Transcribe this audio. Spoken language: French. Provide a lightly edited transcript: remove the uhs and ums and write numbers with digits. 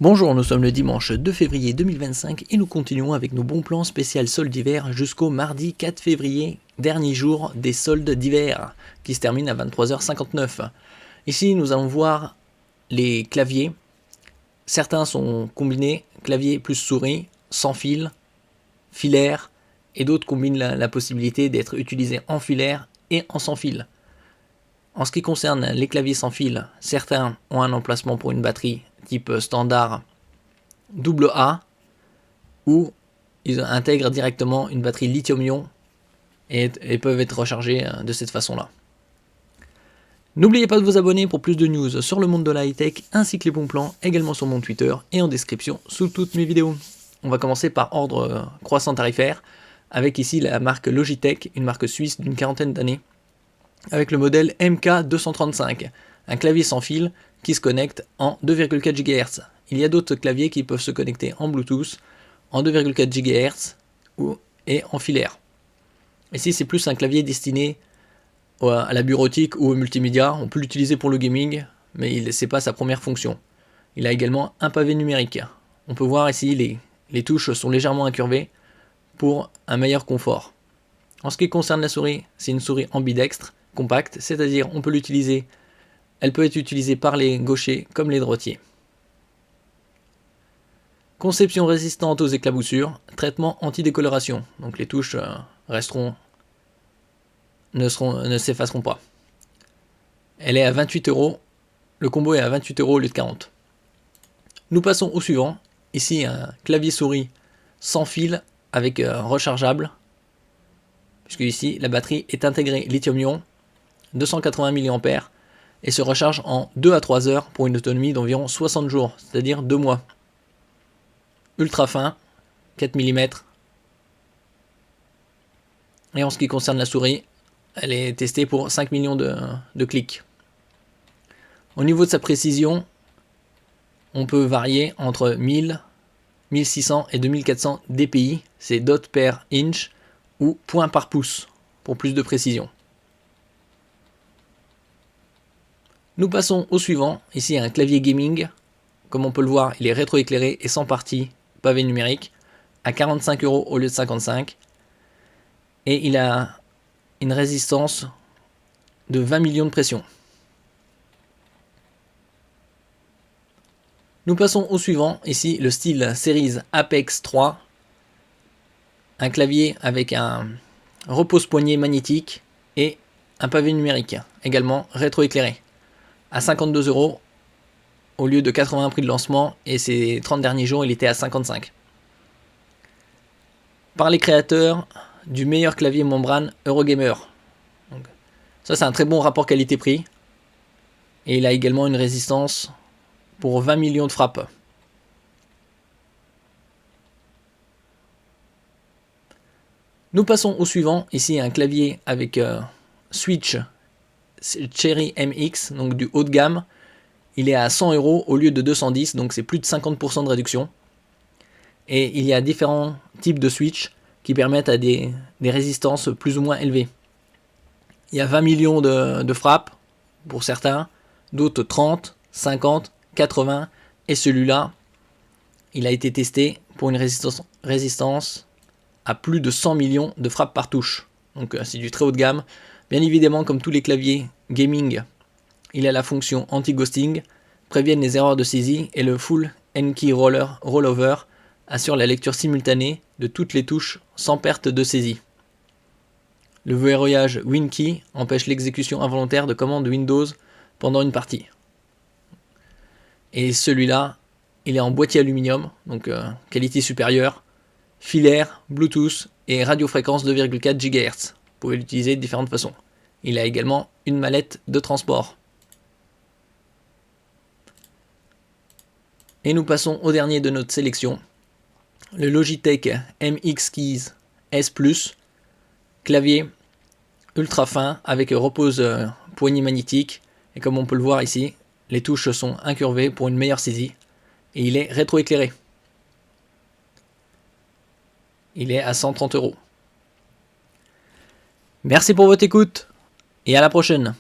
Bonjour, nous sommes le dimanche 2 février 2025 et nous continuons avec nos bons plans spécial soldes d'hiver jusqu'au mardi 4 février, dernier jour des soldes d'hiver, qui se termine à 23h59. Ici, nous allons voir les claviers. Certains sont combinés, clavier plus souris, sans fil, filaire, et d'autres combinent la possibilité d'être utilisés en filaire et en sans fil. En ce qui concerne les claviers sans fil, certains ont un emplacement pour une batterie type standard AA ou ils intègrent directement une batterie lithium-ion et peuvent être rechargés de cette façon-là. N'oubliez pas de vous abonner pour plus de news sur le monde de la high-tech ainsi que les bons plans également sur mon Twitter et en description sous toutes mes vidéos. On va commencer par ordre croissant tarifaire avec ici la marque Logitech, une marque suisse d'une quarantaine d'années, avec le modèle MK235, un clavier sans fil qui se connecte en 2,4 GHz. Il y a d'autres claviers qui peuvent se connecter en Bluetooth, en 2,4 GHz et en filaire. Ici, c'est plus un clavier destiné à la bureautique ou au multimédia. On peut l'utiliser pour le gaming, mais ce n'est pas sa première fonction. Il a également un pavé numérique. On peut voir ici, les touches sont légèrement incurvées pour un meilleur confort. En ce qui concerne la souris, c'est une souris ambidextre, compacte, c'est-à-dire on peut l'utiliser, elle peut être utilisée par les gauchers comme les droitiers. Conception résistante aux éclaboussures, traitement anti-décoloration, donc les touches ne s'effaceront pas. Elle est à 28 €, le combo est à 28 € au lieu de 40. Nous passons au suivant, ici un clavier souris sans fil avec rechargeable, puisque ici la batterie est intégrée lithium-ion, 280 mAh, et se recharge en 2 à 3 heures pour une autonomie d'environ 60 jours, c'est-à-dire 2 mois. Ultra fin, 4 mm. Et en ce qui concerne la souris, elle est testée pour 5 millions de clics. Au niveau de sa précision, on peut varier entre 1000, 1600 et 2400 dpi, c'est dot per inch ou point par pouce, pour plus de précision. Nous passons au suivant, ici un clavier gaming, comme on peut le voir il est rétroéclairé et sans partie pavé numérique, à 45 € au lieu de 55, et il a une résistance de 20 millions de pression. Nous passons au suivant, ici le style Series Apex 3, un clavier avec un repose-poignet magnétique et un pavé numérique, également rétroéclairé, à 52 € au lieu de 80 prix de lancement, et ces 30 derniers jours il était à 55. Par les créateurs du meilleur clavier membrane Eurogamer. Donc, ça c'est un très bon rapport qualité-prix, et il a également une résistance pour 20 millions de frappes. Nous passons au suivant, ici un clavier avec Switch Cherry MX, donc du haut de gamme. Il est à 100 € au lieu de 210, donc c'est plus de 50% de réduction. Et il y a différents types de Switch qui permettent à des résistances plus ou moins élevées. Il y a 20 millions de frappes pour certains, d'autres 30, 50, 80, et celui-là, il a été testé pour une résistance à plus de 100 millions de frappes par touche. Donc c'est du très haut de gamme. Bien évidemment, comme tous les claviers gaming, il a la fonction anti-ghosting, préviennent les erreurs de saisie, et le Full N-Key Rollover assure la lecture simultanée de toutes les touches sans perte de saisie. Le verrouillage WinKey empêche l'exécution involontaire de commandes Windows pendant une partie. Et celui-là, il est en boîtier aluminium, donc qualité supérieure, filaire, Bluetooth et radiofréquence 2,4 GHz. Vous pouvez l'utiliser de différentes façons. Il a également une mallette de transport. Et nous passons au dernier de notre sélection, le Logitech MX Keys S+, clavier ultra fin avec repose poignée magnétique, et comme on peut le voir ici, les touches sont incurvées pour une meilleure saisie, et il est rétroéclairé. Il est à 130 €. Merci pour votre écoute, et à la prochaine.